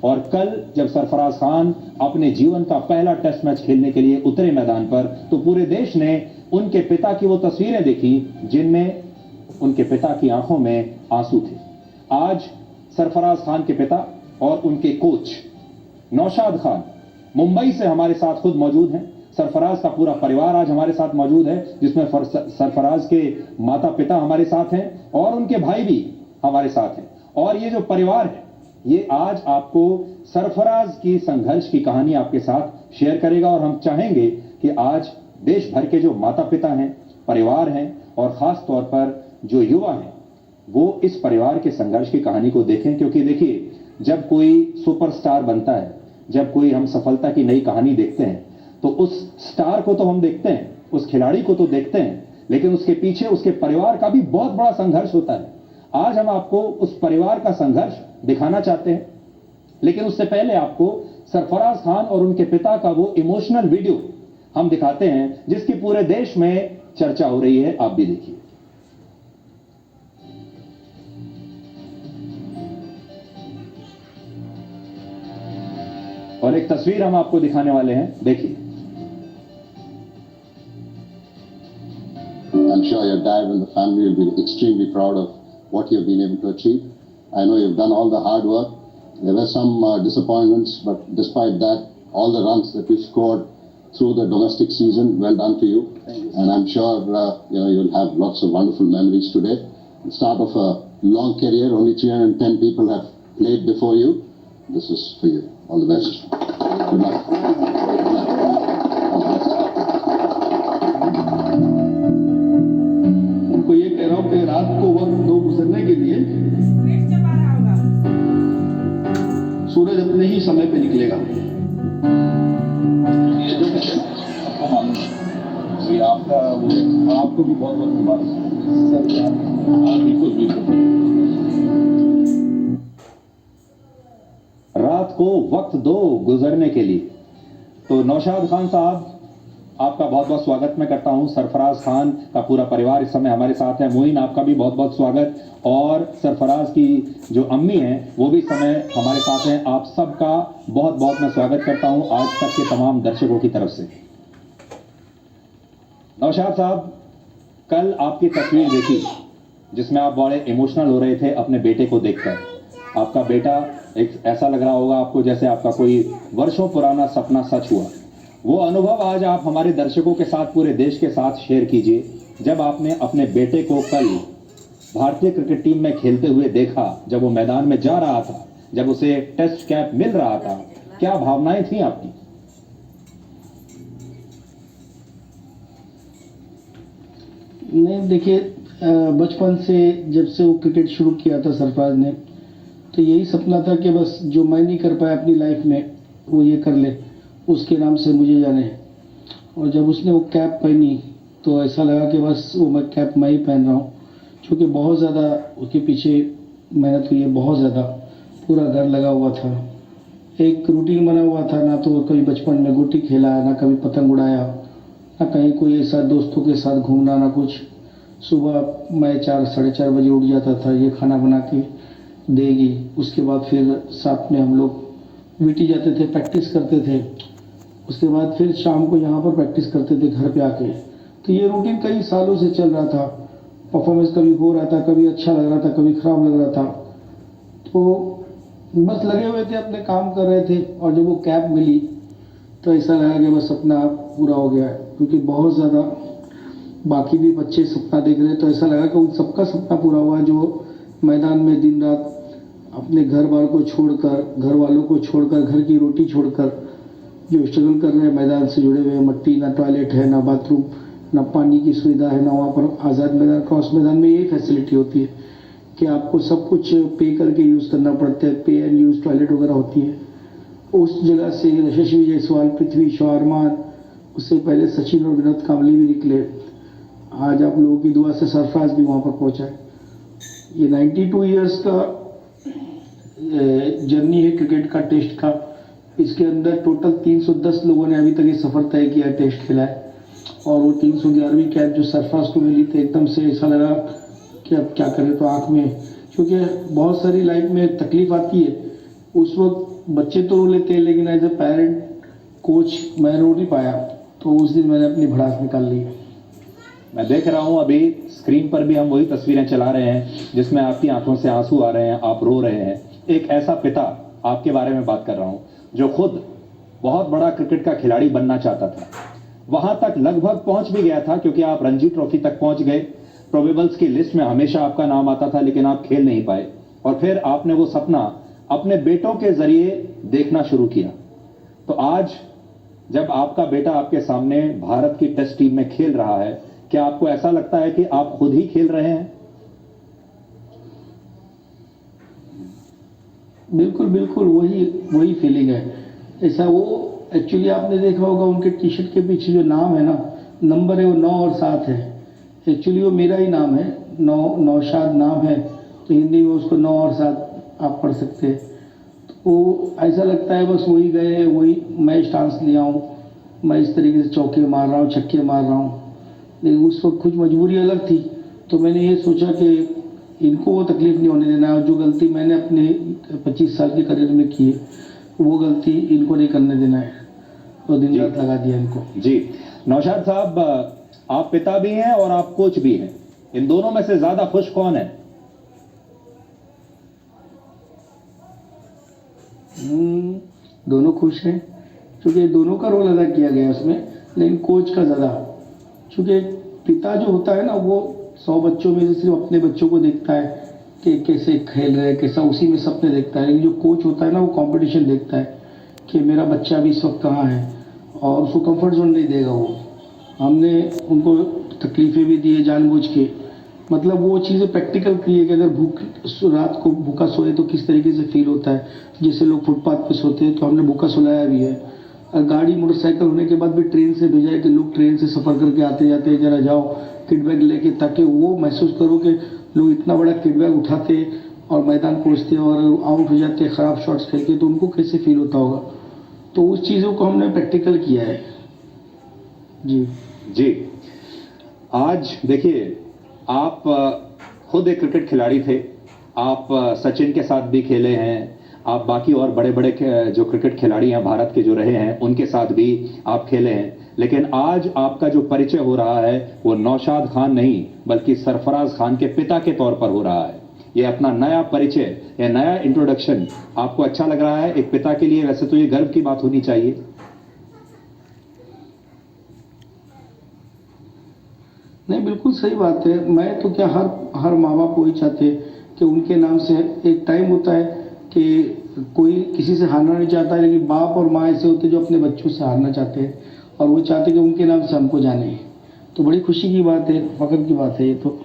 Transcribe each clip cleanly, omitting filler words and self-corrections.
और कल जब सरफराज खान अपने जीवन का पहला टेस्ट मैच खेलने के लिए उतरे मैदान पर, तो पूरे देश ने उनके पिता की वो तस्वीरें देखी जिनमें उनके पिता की आंखों में आंसू थे। आज सरफराज खान के पिता और उनके कोच नौशाद खान मुंबई से हमारे साथ खुद मौजूद हैं। सरफराज का पूरा परिवार आज हमारे साथ मौजूद है, जिसमें सरफराज के माता पिता हमारे साथ हैं और उनके भाई भी हमारे साथ हैं। और ये जो परिवार है, ये आज आपको सरफराज की संघर्ष की कहानी आपके साथ शेयर करेगा। और हम चाहेंगे कि आज देश भर के जो माता पिता हैं, परिवार हैं और खास तौर पर जो युवा हैं, वो इस परिवार के संघर्ष की कहानी को देखें। क्योंकि देखिए, जब कोई सुपरस्टार बनता है, जब कोई हम सफलता की नई कहानी देखते हैं, तो उस स्टार को तो हम देखते हैं, उस खिलाड़ी को तो देखते हैं, लेकिन उसके पीछे उसके परिवार का भी बहुत बड़ा संघर्ष होता है। आज हम आपको उस परिवार का संघर्ष दिखाना चाहते हैं, लेकिन उससे पहले आपको सरफराज खान और उनके पिता का वो इमोशनल वीडियो हम दिखाते हैं, जिसकी पूरे देश में चर्चा हो रही है। आप भी देखिए। और एक तस्वीर हम आपको दिखाने वाले हैं, देखिए। I'm sure your dad and the family will be extremely proud of what you've been able to achieve. I know you've done all the hard work. There were some disappointments, but despite that, all the runs that you scored through the domestic season, well done to you. And I'm sure you'll have lots of wonderful memories today. The start of a long career, only 310 people have played before you. This is for you. All the best. Good luck. Good luck. उनको ये कह रहा हूँ कि रात को वक्त दो गुजरने के लिए सूरज अपने ही समय पे निकलेगा। ये जो आपको मालूम है, आपका वो आपको भी बहुत बहुत मुबारक। बिल्कुल बिल्कुल। रात को वक्त दो गुजरने के लिए। तो नौशाद खान साहब, आपका बहुत बहुत स्वागत मैं करता हूं। सरफराज खान का पूरा परिवार इस समय हमारे साथ है। मोइन, आपका भी बहुत बहुत स्वागत। और सरफराज की जो अम्मी हैं, वो भी इस समय हमारे साथ हैं। आप सबका बहुत बहुत मैं स्वागत करता हूं आज तक के तमाम दर्शकों की तरफ से। नौशाद साहब, कल आपकी तस्वीर देखी जिसमें आप बड़े इमोशनल हो रहे थे अपने बेटे को देखकर। आपका बेटा, एक ऐसा लग रहा होगा आपको जैसे आपका कोई वर्षों पुराना सपना सच हुआ। वो अनुभव आज आप हमारे दर्शकों के साथ, पूरे देश के साथ शेयर कीजिए। जब आपने अपने बेटे को कल भारतीय क्रिकेट टीम में खेलते हुए देखा, जब वो मैदान में जा रहा था, जब उसे टेस्ट कैप मिल रहा था, क्या भावनाएं थी आपकी? नहीं, देखिए, बचपन से जब से वो क्रिकेट शुरू किया था सरफराज ने, तो यही सपना था कि बस जो मैं नहीं कर पाया अपनी लाइफ में वो ये कर ले, उसके नाम से मुझे जाने। और जब उसने वो कैप पहनी तो ऐसा लगा कि बस वो मैं कैप मैं ही पहन रहा हूँ, क्योंकि बहुत ज़्यादा उसके पीछे मेहनत हुई है, बहुत ज़्यादा। पूरा घर लगा हुआ था, एक रूटीन बना हुआ था। ना तो कभी बचपन में गोटी खेला, ना कभी पतंग उड़ाया, ना कहीं कोई ऐसा दोस्तों के साथ घूमना, ना कुछ। सुबह मैं 4 साढ़े 4 बजे उठ जाता था, ये खाना बना के देगी। उसके बाद फिर साथ में हम लोग वीटी जाते थे, प्रैक्टिस करते थे। उसके बाद फिर शाम को यहाँ पर प्रैक्टिस करते थे घर पे आके। तो ये रूटीन कई सालों से चल रहा था। परफॉर्मेंस कभी हो रहा था, कभी अच्छा लग रहा था, कभी ख़राब लग रहा था। तो बस लगे हुए थे, अपने काम कर रहे थे। और जब वो कैप मिली तो ऐसा लगा कि बस सपना पूरा हो गया है, क्योंकि बहुत ज़्यादा बाकी भी बच्चे सपना देख रहे हैं। तो ऐसा लगा कि उन सबका सपना पूरा हुआ जो मैदान में दिन रात अपने घर बार को छोड़कर, घर वालों को छोड़कर, घर की रोटी छोड़कर जो स्ट्रगल कर रहे हैं, मैदान से जुड़े हुए। मट्टी, ना टॉयलेट है, ना बाथरूम, ना पानी की सुविधा है, ना वहाँ पर आज़ाद मैदान, क्रॉस मैदान में ये फैसिलिटी होती है कि आपको सब कुछ पे करके यूज़ करना पड़ता है। पे एंड यूज़ टॉयलेट वगैरह होती है। उस जगह से यशस्वी जायसवाल, पृथ्वी शॉ, अरमान, उससे पहले सचिन और विनोद कांबली भी निकले। आज आप लोगों की दुआ से सरफराज भी वहाँ पर पहुँचा है। ये 92 ईयर्स का जर्नी है क्रिकेट का, टेस्ट का। इसके अंदर टोटल 310 लोगों ने अभी तक ये सफ़र तय किया है, टेस्ट खेला है। और वो 311वीं कैप जो सरफराज को मिली थी, एकदम से ऐसा लगा कि अब क्या करें। तो आँख में, क्योंकि बहुत सारी लाइफ में तकलीफ आती है, उस वक्त बच्चे तो रो लेते हैं, लेकिन एज ए पेरेंट कोच मैं रो नहीं पाया, तो उस दिन मैंने अपनी भड़ास निकाल ली। मैं देख रहा हूं अभी स्क्रीन पर भी हम वही तस्वीरें चला रहे हैं जिसमें आपकी आंखों से आंसू आ रहे हैं, आप रो रहे हैं। एक ऐसा पिता आपके बारे में बात कर रहा हूं जो खुद बहुत बड़ा क्रिकेट का खिलाड़ी बनना चाहता था, वहां तक लगभग पहुंच भी गया था क्योंकि आप रणजी ट्रॉफी तक पहुंच गए, प्रोबेबल्स की लिस्ट में हमेशा आपका नाम आता था, लेकिन आप खेल नहीं पाए। और फिर आपने वो सपना अपने बेटों के जरिए देखना शुरू किया। तो आज जब आपका बेटा आपके सामने भारत की टेस्ट टीम में खेल रहा है, क्या आपको ऐसा लगता है कि आप खुद ही खेल रहे हैं? बिल्कुल बिल्कुल वही फीलिंग है। ऐसा वो एक्चुअली आपने देखा होगा उनके टी शर्ट के पीछे जो नाम है ना, नंबर है वो 9 और 7 है। एक्चुअली वो मेरा ही नाम है, नौशाद नाम है, तो हिंदी में उसको 9 और 7 आप पढ़ सकते हैं। तो ऐसा लगता है बस वही गए, वही मैं स्टांस लिया हूँ, मैं इस तरीके से चौके मार रहा हूँ, छक्के मार रहा हूँ। लेकिन उस वक्त कुछ मजबूरी अलग थी, तो मैंने ये सोचा कि इनको वो तकलीफ नहीं होने देना, और जो गलती मैंने अपने 25 साल के करियर में की है वो गलती इनको नहीं करने देना है, तो दिन रात लगा दिया इनको। जी नौशाद साहब, आप पिता भी हैं और आप कोच भी हैं, इन दोनों में से ज्यादा खुश कौन है? दोनों खुश हैं, क्योंकि दोनों का रोल अदा किया गया उसमें, लेकिन कोच का ज़्यादा, क्योंकि पिता जो होता है ना वो 100 बच्चों में से सिर्फ अपने बच्चों को देखता है कि कैसे खेल रहे हैं, कैसा उसी में सपने देखता है। लेकिन जो कोच होता है ना वो कंपटीशन देखता है कि मेरा बच्चा अभी इस वक्त कहाँ है, और उसको कंफर्ट जोन नहीं देगा वो। हमने उनको तकलीफ़ें भी दी है जानबूझ के, मतलब वो चीज़ें प्रैक्टिकल की है कि अगर रात को भूखा सोए तो किस तरीके से फील होता है। जैसे लोग फुटपाथ पे सोते हैं तो हमने भूखा सुलाया भी है, और गाड़ी मोटरसाइकिल होने के बाद भी ट्रेन से भेजा है कि लोग ट्रेन से सफ़र करके आते जाते जरा जाओ किट बैग लेके, ताकि वो महसूस करो कि लोग इतना बड़ा किट बैग उठाते और मैदान पहुँचते और आउट हो जाते ख़राब शॉट्स खेल के, तो उनको कैसे फील होता होगा। तो उस चीज़ों को हमने प्रैक्टिकल किया है। जी आज देखिए, आप खुद एक क्रिकेट खिलाड़ी थे, आप सचिन के साथ भी खेले हैं, आप बाकी और बड़े बड़े जो क्रिकेट खिलाड़ी हैं भारत के जो रहे हैं उनके साथ भी आप खेले हैं, लेकिन आज आपका जो परिचय हो रहा है वो नौशाद खान नहीं बल्कि सरफराज खान के पिता के तौर पर हो रहा है। ये अपना नया परिचय, ये नया इंट्रोडक्शन आपको अच्छा लग रहा है एक पिता के लिए? वैसे तो ये गर्व की बात होनी चाहिए। नहीं, बिल्कुल सही बात है। मैं तो क्या, हर माँ बाप वही चाहते हैं कि उनके नाम से, एक टाइम होता है कि कोई किसी से हारना नहीं चाहता, लेकिन बाप और माँ ऐसे होते हैं जो अपने बच्चों से हारना चाहते हैं, और वो चाहते हैं कि उनके नाम से हमको जाने। तो बड़ी खुशी की बात है, फख्र की बात है ये तो।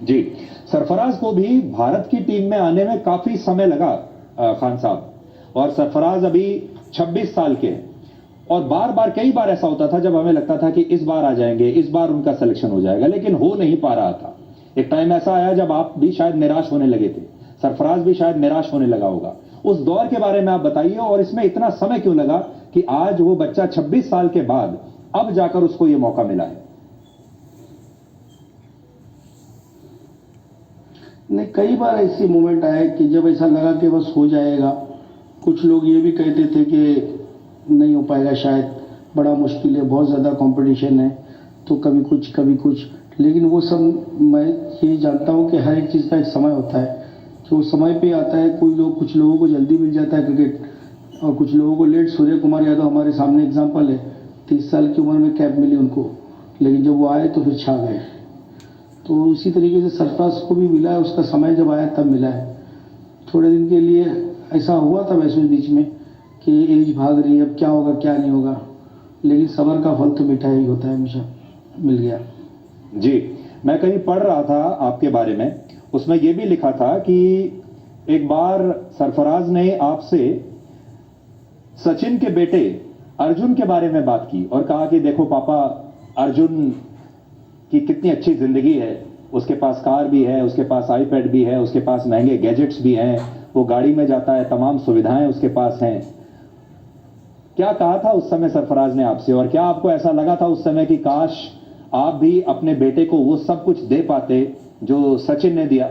जी, सरफराज को भी भारत की टीम में आने में काफी समय लगा खान साहब, और सरफराज अभी 26 साल के हैं, और बार बार कई बार ऐसा होता था जब हमें लगता था कि इस बार आ जाएंगे, इस बार उनका सिलेक्शन हो जाएगा, लेकिन हो नहीं पा रहा था। एक टाइम ऐसा आया जब आप भी शायद निराश होने लगे थे, सरफराज भी शायद निराश होने लगा होगा। उस दौर के बारे में आप बताइए, और इसमें इतना समय क्यों लगा कि आज वो बच्चा 26 साल के बाद अब जाकर उसको ये मौका मिला है? नहीं, कई बार ऐसी मोमेंट आए कि जब ऐसा लगा कि बस हो जाएगा। कुछ लोग ये भी कहते थे कि नहीं हो पाएगा शायद, बड़ा मुश्किल है, बहुत ज़्यादा कंपटीशन है, तो कभी कुछ। लेकिन वो सब मैं ये जानता हूँ कि हर एक चीज़ का एक समय होता है, कि वो समय पे आता है। कुछ लोगों को जल्दी मिल जाता है क्रिकेट, और कुछ लोगों को लेट। सूर्य कुमार यादव हमारे सामने एग्जाम्पल है, 30 साल की उम्र में कैप मिली उनको, लेकिन जब वो आए तो फिर छा गए। तो इसी तरीके से सरफराज को भी मिला है, उसका समय जब आया तब मिला है। थोड़े दिन के लिए ऐसा हुआ था महसूस बीच में कि एज भाग रही है, अब क्या होगा क्या नहीं होगा, लेकिन सब्र का फल तो मीठा ही होता है, हमेशा मिल गया। जी, मैं कहीं पढ़ रहा था आपके बारे में, उसमें यह भी लिखा था कि एक बार सरफराज ने आपसे सचिन के बेटे अर्जुन के बारे में बात की और कहा कि देखो पापा, अर्जुन की कितनी अच्छी जिंदगी है, उसके पास कार भी है, उसके पास आईपैड भी है, उसके पास महंगे गैजेट्स भी हैं, वो गाड़ी में जाता है, तमाम सुविधाएं उसके पास हैं। क्या कहा था उस समय सरफराज ने आपसे, और क्या आपको ऐसा लगा था उस समय कि काश आप भी अपने बेटे को वो सब कुछ दे पाते जो सचिन ने दिया?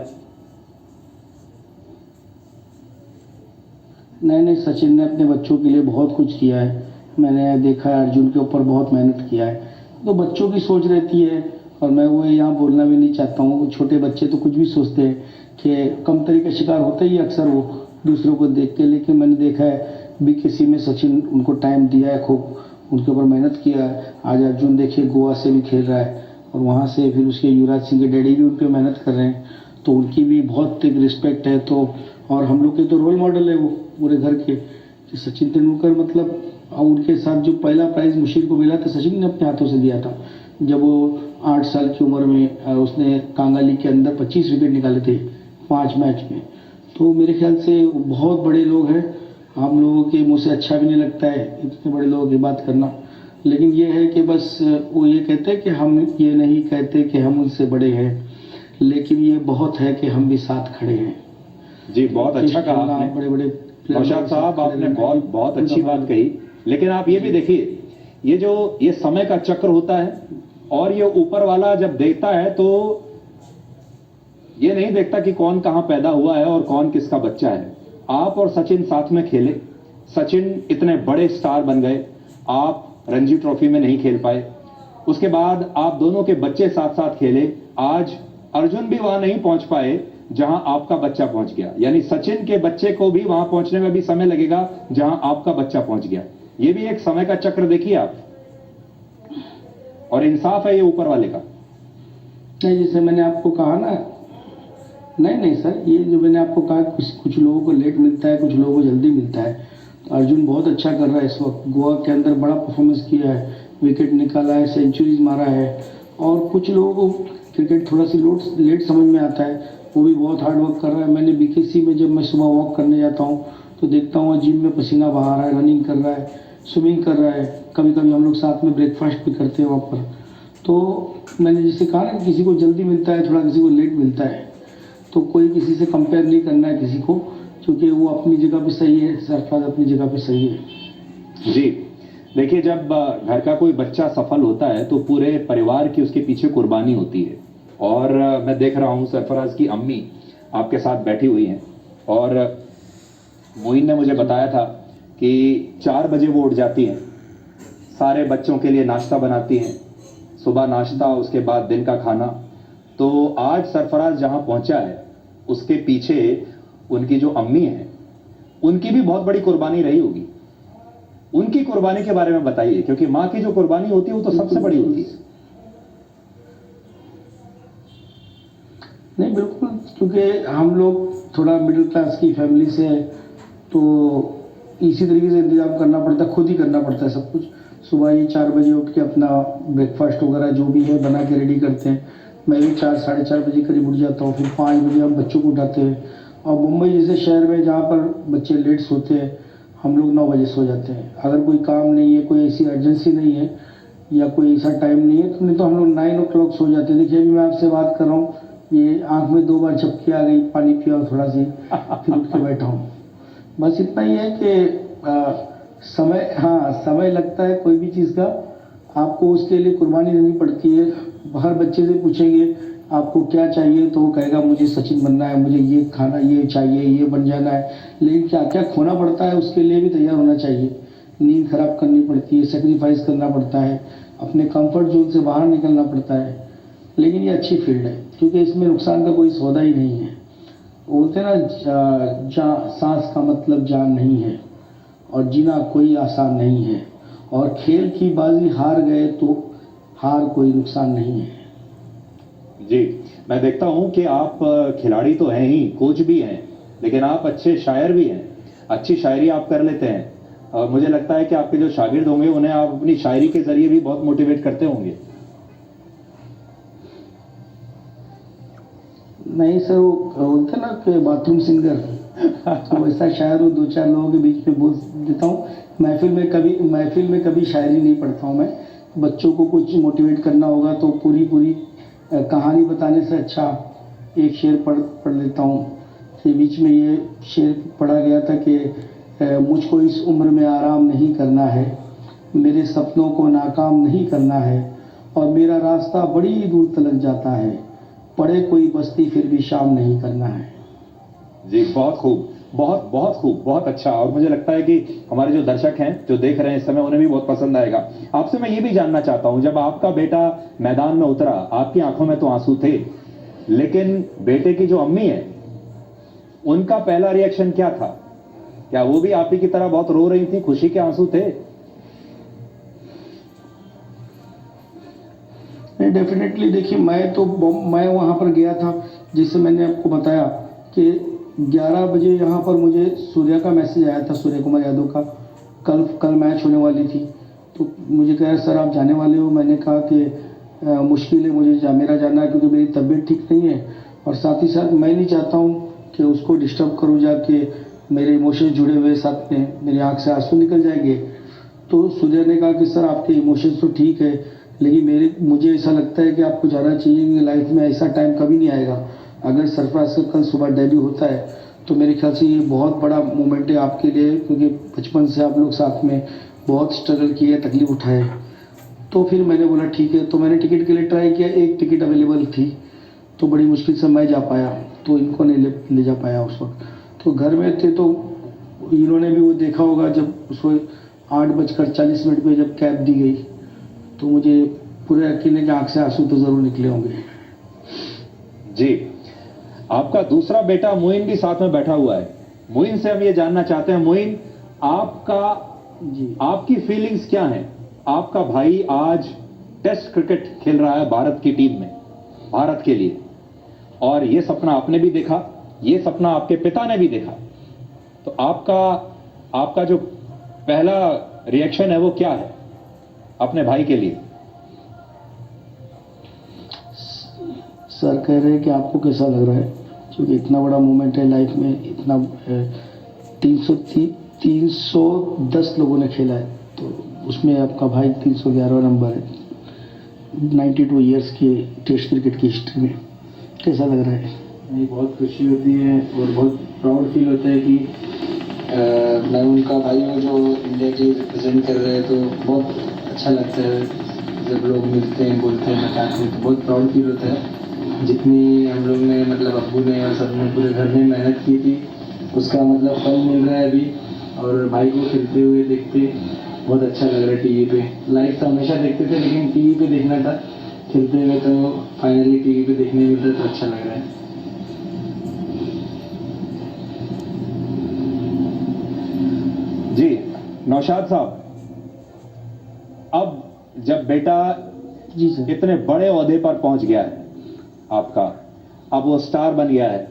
नहीं नहीं, सचिन ने अपने बच्चों के लिए बहुत कुछ किया है। मैंने देखा है अर्जुन के ऊपर बहुत मेहनत किया है। तो बच्चों की सोच रहती है, और मैं वो यहाँ बोलना भी नहीं चाहता हूँ। छोटे बच्चे तो कुछ भी सोचते हैं कि कमतरी का शिकार होते ही अक्सर वो दूसरों को देख के। लेकिन मैंने देखा है बीकेसी में सचिन उनको टाइम दिया है, खूब उनके ऊपर मेहनत किया है। आज अर्जुन देखिए गोवा से भी खेल रहा है, और वहाँ से फिर उसके युवराज सिंह के डैडी भी उन पर मेहनत कर रहे हैं, तो उनकी भी बहुत एक रिस्पेक्ट है। तो और हम लोग के तो रोल मॉडल है वो पूरे घर के, कि सचिन तेंदुलकर मतलब। उनके साथ जो पहला प्राइज़ मुशीर को मिला था, सचिन ने अपने हाथों से दिया था, जब वो 8 साल की उम्र में उसने कांगा लीग के अंदर 25 विकेट निकाले थे 5 मैच में। तो मेरे ख्याल से वो बहुत बड़े लोग हैं। हम लोगों के मुँह से अच्छा भी नहीं लगता है इतने बड़े लोगों की बात करना, लेकिन ये है कि बस वो ये कहते हैं कि हम ये नहीं कहते कि हम उनसे बड़े हैं, लेकिन ये बहुत है कि हम भी साथ खड़े हैं। जी, बहुत अच्छा कहा आपने। बड़े बड़े नौशाद साहब, आपने बहुत अच्छी बात कही। लेकिन आप ये भी देखिए, ये समय का चक्र होता है, और ये ऊपर वाला जब देखता है तो ये नहीं देखता कि कौन कहां पैदा हुआ है और कौन किसका बच्चा है। आप और सचिन साथ में खेले, सचिन इतने बड़े स्टार बन गए, आप रणजी ट्रॉफी में नहीं खेल पाए, उसके बाद आप दोनों के बच्चे साथ साथ खेले। आज अर्जुन भी वहां नहीं पहुंच पाए जहां आपका बच्चा पहुंच गया, यानी सचिन के बच्चे को भी वहां पहुंचने में भी समय लगेगा जहां आपका बच्चा पहुंच गया। ये भी एक समय का चक्र देखिए आप, और इंसाफ है ये ऊपर वाले का। नहीं, जैसे मैंने आपको कहा ना, नहीं सर, ये जो मैंने आपको कहा, कुछ लोगों को लेट मिलता है, कुछ लोगों को जल्दी मिलता है। तो अर्जुन बहुत अच्छा कर रहा है इस वक्त, गोवा के अंदर बड़ा परफॉर्मेंस किया है, विकेट निकाला है, सेंचुरीज मारा है। और कुछ लोगों को क्रिकेट थोड़ा सी लेट समझ में आता है, वो भी बहुत हार्ड वर्क कर रहा है। मैंने बीकेसी में जब मैं सुबह वॉक करने जाता हूँ तो देखता हूँ जिम में पसीना बहा रहा है, रनिंग कर रहा है, स्विमिंग कर रहा है, कभी कभी हम लोग साथ में ब्रेकफास्ट भी करते हैं वहाँ पर। तो मैंने जैसे कहा ना, किसी को जल्दी मिलता है थोड़ा, किसी को लेट मिलता है, तो कोई किसी से कंपेयर नहीं करना है किसी को, क्योंकि वो अपनी जगह पे सही है, सरफराज अपनी जगह पे सही है। जी, देखिए, जब घर का कोई बच्चा सफल होता है तो पूरे परिवार की उसके पीछे कुर्बानी होती है। और मैं देख रहा हूं सरफराज की अम्मी आपके साथ बैठी हुई हैं, और मोइन ने मुझे बताया था कि 4 बजे वो उठ जाती हैं, सारे बच्चों के लिए नाश्ता बनाती हैं, सुबह नाश्ता, उसके बाद दिन का खाना। तो आज सरफराज जहां पहुंचा है उसके पीछे उनकी जो अम्मी है, उनकी भी बहुत बड़ी कुर्बानी रही होगी। उनकी कुर्बानी के बारे में बताइए, क्योंकि मां की जो कुर्बानी होती है वो तो सबसे बड़ी होती है। नहीं बिल्कुल, क्योंकि हम लोग थोड़ा मिडिल क्लास की फैमिली से है, तो इसी तरीके से इंतजाम करना पड़ता है, खुद ही करना पड़ता है सब कुछ। सुबह ही 4 बजे उठ के अपना ब्रेकफास्ट वगैरह जो भी है बना के रेडी करते हैं। मैं भी 4 साढ़े 4 बजे करीब उठ जाता हूँ, फिर 5 बजे हम बच्चों को उठाते हैं। और मुंबई जैसे शहर में जहाँ पर बच्चे लेट सोते हैं, हम लोग 9 बजे सो जाते हैं। अगर कोई काम नहीं है, कोई ऐसी अर्जेंसी नहीं है या कोई ऐसा टाइम नहीं है, तो नहीं तो हम लोग 9 o'clock सो जाते हैं। देखिए अभी मैं आपसे बात कर रहा हूँ, ये आँख में 2 बार झपकी आ गई, पानी पिया और थोड़ा सी फिर उठ के बैठा हूँ। बस इतना ही है कि समय लगता है कोई भी चीज़ का, आपको उसके लिए कुर्बानी देनी पड़ती है। हर बच्चे से पूछेंगे आपको क्या चाहिए, तो वो कहेगा मुझे सचिन बनना है, मुझे ये खाना ये चाहिए, ये बन जाना है। लेकिन क्या क्या खोना पड़ता है उसके लिए भी तैयार होना चाहिए। नींद खराब करनी पड़ती है, सेक्रीफाइस करना पड़ता है, अपने कंफर्ट जोन से बाहर निकलना पड़ता है। लेकिन ये अच्छी फील्ड है, क्योंकि इसमें नुकसान का कोई सौदा ही नहीं है। बोलते ना, सांस का मतलब जान नहीं है, और जीना कोई आसान नहीं है। और खेल की बाजी हार गए तो हार कोई नुकसान नहीं है। जी, मैं देखता हूं कि आप खिलाड़ी तो हैं ही, कोच भी हैं, लेकिन आप अच्छे शायर भी हैं। अच्छी शायरी आप कर लेते हैं, और मुझे लगता है कि आपके जो शागिर्द होंगे उन्हें आप अपनी शायरी के जरिए भी बहुत मोटिवेट करते होंगे। नहीं सर, वो बोलते ना कि बाथरूम सिंगर, तो वैसा शायर हूँ, 2-4 लोगों के बीच में बोल देता हूँ। महफिल में कभी शायरी नहीं पढ़ता हूँ मैं। बच्चों को कुछ मोटिवेट करना होगा तो पूरी कहानी बताने से अच्छा एक शेर पढ़ लेता हूँ। कि बीच में ये शेर पढ़ा गया था कि मुझको इस उम्र में आराम नहीं करना है, मेरे सपनों को नाकाम नहीं करना है, और मेरा रास्ता बड़ी दूर तलक जाता है, पड़े कोई बस्ती फिर भी शाम नहीं करना है। जी, बहुत खूब। बहुत बहुत खूब, बहुत अच्छा। और मुझे लगता है कि हमारे जो दर्शक हैं जो देख रहे हैं इस समय उन्हें भी बहुत पसंद आएगा। आपसे मैं ये भी जानना चाहता हूं, जब आपका बेटा मैदान में उतरा आपकी आंखों में तो आंसू थे, लेकिन बेटे की जो अम्मी है उनका पहला रिएक्शन क्या था? क्या वो भी आप ही की तरह बहुत रो रही थी, खुशी के आंसू थे? नहीं, डेफिनेटली देखिए, मैं वहाँ पर गया था, जिससे मैंने आपको बताया कि 11 बजे यहाँ पर मुझे सूर्या का मैसेज आया था, सूर्य कुमार यादव का, कल मैच होने वाली थी। तो मुझे कहा सर आप जाने वाले हो? मैंने कहा कि मुश्किल है मुझे मेरा जाना है, क्योंकि मेरी तबीयत ठीक नहीं है, और साथ ही साथ मैं नहीं चाहता हूँ कि उसको डिस्टर्ब करूँ जाके, मेरे इमोशंस जुड़े हुए साथ में, मेरी आँख से आंसू निकल जाएंगे। तो सूर्या ने कहा कि सर आपके इमोशंस तो ठीक है, लेकिन मुझे ऐसा लगता है कि आपको जाना चाहिए, क्योंकि लाइफ में ऐसा टाइम कभी नहीं आएगा। अगर सरफराज का कल सुबह डेब्यू होता है तो मेरे ख्याल से ये बहुत बड़ा मोमेंट है आपके लिए, क्योंकि बचपन से आप लोग साथ में बहुत स्ट्रगल किए, तकलीफ उठाए। तो फिर मैंने बोला ठीक है, तो मैंने टिकट के लिए ट्राई किया, एक टिकट अवेलेबल थी, तो बड़ी मुश्किल से मैं जा पाया, तो इनको नहीं ले जा पाया उस वक्त। तो घर में थे, तो इन्होंने भी वो देखा होगा जब उसको 8:40 पे जब कैब दी गई, तो मुझे पूरे अकेले की आंख से आंसू तो जरूर निकले होंगे। जी, आपका दूसरा बेटा मोइन भी साथ में बैठा हुआ है। मोइन से हम ये जानना चाहते हैं, मोइन आपकी फीलिंग्स क्या हैं? आपका भाई आज टेस्ट क्रिकेट खेल रहा है भारत की टीम में, भारत के लिए, और ये सपना आपने भी देखा, ये सपना आपके पिता ने भी देखा। तो आपका जो पहला रिएक्शन है वो क्या है अपने भाई के लिए? सर कह रहे हैं कि आपको कैसा लग रहा है, क्योंकि इतना बड़ा मोमेंट है लाइफ में, इतना 310 लोगों ने खेला है, तो उसमें आपका भाई 311 नंबर है 92 ईयर्स की टेस्ट क्रिकेट की हिस्ट्री में। कैसा लग रहा है? मुझे बहुत खुशी होती है और बहुत प्राउड फील होता है कि मैं उनका भाई हूँ जो इंडिया के लिए रिप्रेजेंट कर रहे हैं। तो बहुत अच्छा लगता है जब लोग मिलते हैं, बोलते हैं, बताते हैं, तो बहुत प्राउड फील होता है। जितनी हम लोग ने, मतलब अब्बू ने और सब ने, पूरे घर में मेहनत की थी, उसका मतलब फल मिल रहा है अभी। और भाई को खेलते हुए देखते बहुत अच्छा लग रहा है। टीवी पे लाइव तो हमेशा देखते थे, लेकिन टीवी पे देखना था, खेलते हुए तो फाइनली टीवी पे देखने मिल रहा है, तो अच्छा लग रहा है। जी नौशाद साहब, अब जब बेटा जी सर। इतने बड़े ओहदे पर पहुंच गया है आपका, अब वो स्टार बन गया है,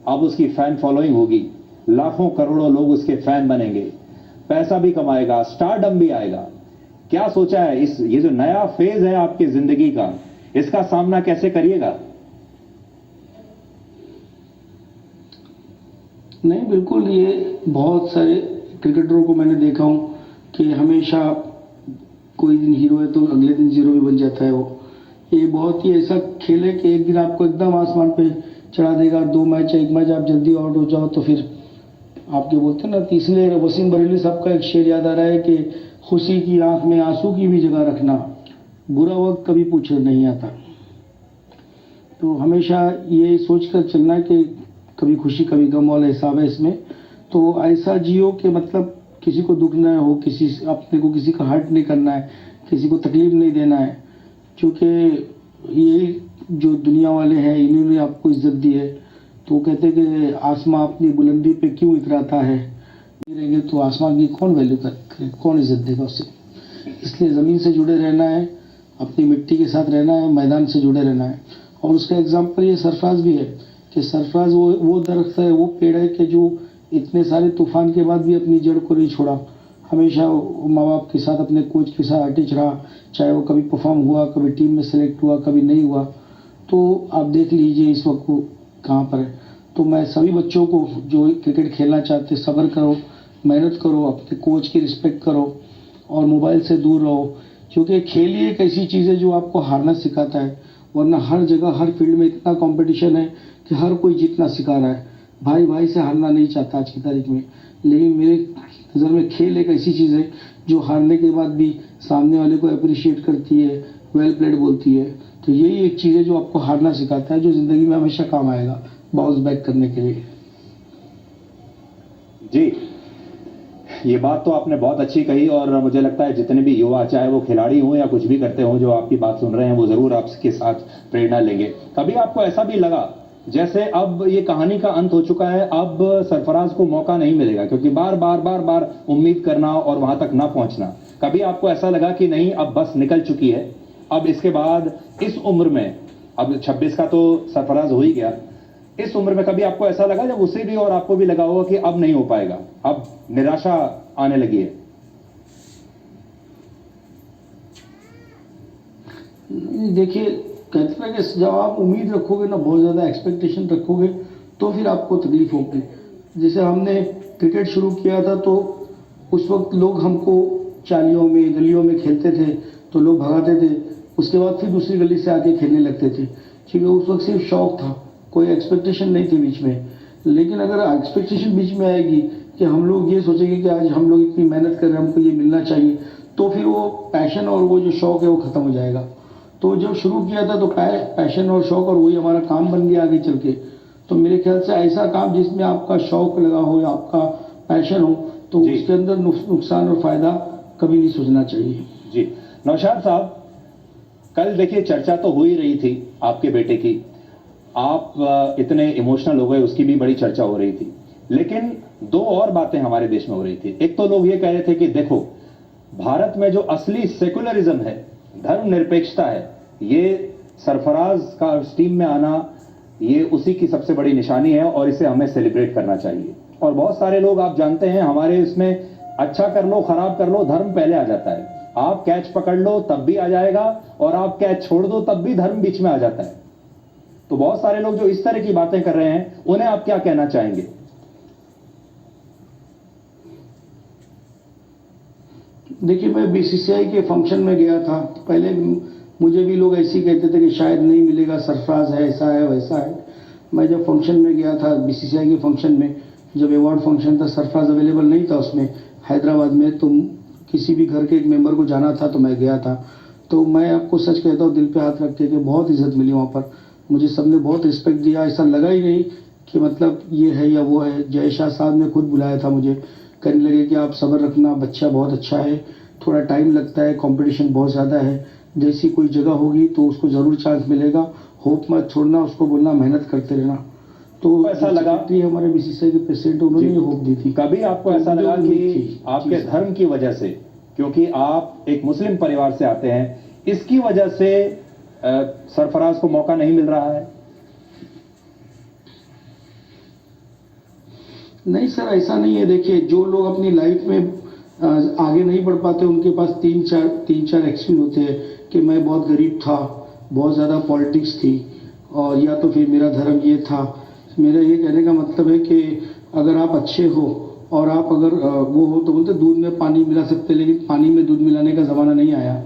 अब उसकी फैन फॉलोइंग होगी, लाखों करोड़ों लोग उसके फैन बनेंगे, पैसा भी कमाएगा, स्टारडम भी आएगा, क्या सोचा है ये जो नया फेज है आपकी जिंदगी का, इसका सामना कैसे करिएगा? नहीं, बिल्कुल, ये बहुत सारे क्रिकेटरों को मैंने देखा हूँ कि हमेशा कोई दिन हीरो है तो अगले दिन जीरो भी बन जाता है वो। ये बहुत ही ऐसा खेल है कि एक दिन आपको एकदम आसमान पे चढ़ा देगा, 2 मैच, 1 मैच आप जल्दी आउट हो जाओ तो फिर आपके बोलते हैं ना, इसलिए वसीम बरेली साहब का एक शेर याद आ रहा है कि खुशी की आंख में आंसू की भी जगह रखना, बुरा वक्त कभी पूछे नहीं आता। तो हमेशा ये सोचकर चलना कि कभी खुशी कभी गम वाला हिसाब है इसमें। तो ऐसा जियो कि मतलब किसी को दुख ना हो, अपने को किसी का हर्ट नहीं करना है, किसी को तकलीफ नहीं देना है, क्योंकि ये जो दुनिया वाले हैं इन्होंने आपको इज्जत दी है। तो कहते हैं कि आसमां अपनी बुलंदी पे क्यों इतराता है, गिरेंगे तो आसमान की कौन वैल्यू कर, कौन इज्जत देगा उसे। इसलिए ज़मीन से जुड़े रहना है, अपनी मिट्टी के साथ रहना है, मैदान से जुड़े रहना है। और उसका एग्जाम्पल ये सरफराज भी है कि सरफराज वो दरख्त है, वो पेड़ है कि जो इतने सारे तूफान के बाद भी अपनी जड़ को नहीं छोड़ा, हमेशा माँ बाप के साथ, अपने कोच के साथ अटैच रहा, चाहे वो कभी परफॉर्म हुआ, कभी टीम में सेलेक्ट हुआ, कभी नहीं हुआ। तो आप देख लीजिए इस वक्त वो कहाँ पर है। तो मैं सभी बच्चों को जो क्रिकेट खेलना चाहते, सब्र करो, मेहनत करो, अपने कोच की रिस्पेक्ट करो और मोबाइल से दूर रहो, क्योंकि खेल ही एक ऐसी चीज़ है जो आपको हारना सिखाता है। वरना हर जगह, हर फील्ड में इतना कंपटीशन है कि हर कोई जीतना सिखा रहा है, भाई भाई से हारना नहीं चाहता आज की तारीख में। लेकिन मेरे नज़र में खेल एक ऐसी चीज़ है जो हारने के बाद भी सामने वाले को अप्रिशिएट करती है, वेल प्लेड बोलती है। तो यही एक चीज़ है जो आपको हारना सिखाता है, जो ज़िंदगी में हमेशा काम आएगा बाउंस बैक करने के लिए। जी, ये बात तो आपने बहुत अच्छी कही और मुझे लगता है जितने भी युवा, चाहे वो खिलाड़ी हों या कुछ भी करते हों, जो आपकी बात सुन रहे हैं, वो ज़रूर आपके साथ प्रेरणा लेंगे। कभी आपको ऐसा भी लगा, जैसे अब ये कहानी का अंत हो चुका है, अब सरफराज को मौका नहीं मिलेगा, क्योंकि बार-बार उम्मीद करना और वहां तक ना पहुंचना, कभी आपको ऐसा लगा कि नहीं, अब बस निकल चुकी है, अब इसके बाद इस उम्र में, अब 26 का तो सरफराज हो ही गया, इस उम्र में कभी आपको ऐसा लगा जब उसे भी और आपको भी लगा होगा कि अब नहीं हो पाएगा, अब निराशा आने लगी है? देखिए, कहते हैं कि जब आप उम्मीद रखोगे ना, बहुत ज़्यादा एक्सपेक्टेशन रखोगे, तो फिर आपको तकलीफ होगी। जैसे हमने क्रिकेट शुरू किया था तो उस वक्त लोग हमको चालियों में, गलियों में खेलते थे तो लोग भगाते थे, उसके बाद फिर दूसरी गली से आके खेलने लगते थे, क्योंकि उस वक्त सिर्फ शौक था, कोई एक्सपेक्टेशन नहीं थी बीच में। लेकिन अगर एक्सपेक्टेशन बीच में आएगी कि हम लोग ये सोचेंगे कि आज हम लोग इतनी मेहनत कर रहे हैं, हमको ये मिलना चाहिए, तो फिर वो पैशन और वो जो शौक है वो ख़त्म हो जाएगा। तो जब शुरू किया था तो पैशन और शौक और वही हमारा काम बन गया आगे चल के। तो मेरे ख्याल से ऐसा काम जिसमें आपका शौक लगा हो या आपका पैशन हो, तो जी। उसके अंदर नुकसान और फायदा कभी नहीं सोचना चाहिए। जी, नौशाद साहब, कल देखिए चर्चा तो हो ही रही थी आपके बेटे की, आप इतने इमोशनल हो गए, उसकी भी बड़ी चर्चा हो रही थी, लेकिन दो और बातें हमारे देश में हो रही थी। एक तो लोग ये कह रहे थे कि देखो, भारत में जो असली सेकुलरिज्म है, धर्मनिरपेक्षता है, ये सरफराज का उस टीम में आना, ये उसी की सबसे बड़ी निशानी है और इसे हमें सेलिब्रेट करना चाहिए। और बहुत सारे लोग, आप जानते हैं, हमारे इसमें अच्छा कर लो, खराब कर लो, धर्म पहले आ जाता है। आप कैच पकड़ लो तब भी आ जाएगा, और आप कैच छोड़ दो तब भी धर्म बीच में आ जाता है। तो बहुत सारे लोग जो इस तरह की बातें कर रहे हैं, उन्हें आप क्या कहना चाहेंगे? देखिए, मैं बीसीसीआई के फंक्शन में गया था, तो पहले मुझे भी लोग ऐसे ही कहते थे कि शायद नहीं मिलेगा, सरफराज है, ऐसा है, वैसा है। मैं जब फंक्शन में गया था, बीसीसीआई के फंक्शन में, जब अवार्ड फंक्शन था, सरफराज अवेलेबल नहीं था उसमें हैदराबाद में, तो किसी भी घर के एक मेंबर को जाना था तो मैं गया था। तो मैं आपको सच कहता हूँ, दिल पे हाथ रख के, कि बहुत इज्जत मिली वहाँ पर, मुझे सबने बहुत रिस्पेक्ट दिया। ऐसा लगा ही नहीं कि मतलब ये है या वो है। जय शाह साहब ने खुद बुलाया था मुझे, कहने लगे कि आप सब्र रखना, बच्चा बहुत अच्छा है, थोड़ा टाइम लगता है, कंपटीशन बहुत ज़्यादा है, जैसी कोई जगह होगी तो उसको ज़रूर चांस मिलेगा, होप मत छोड़ना, उसको बोलना मेहनत करते रहना। तो ऐसा लगा कि हमारे बीसीसीआई के प्रेसिडेंट, उन्होंने ये होप दी थी। कभी आपको ऐसा लगा कि आपके धर्म की वजह से, क्योंकि आप एक मुस्लिम परिवार से आते हैं, इसकी वजह से सरफराज को मौका नहीं मिल रहा है? नहीं सर, ऐसा नहीं है। देखिए, जो लोग अपनी लाइफ में आगे नहीं बढ़ पाते, उनके पास तीन चार एक्सक्यूज होते हैं कि मैं बहुत गरीब था, बहुत ज़्यादा पॉलिटिक्स थी, और या तो फिर मेरा धर्म ये था। मेरा ये कहने का मतलब है कि अगर आप अच्छे हो और आप अगर वो हो, तो बोलते दूध में पानी मिला सकते, लेकिन पानी में दूध मिलाने का ज़माना नहीं आया।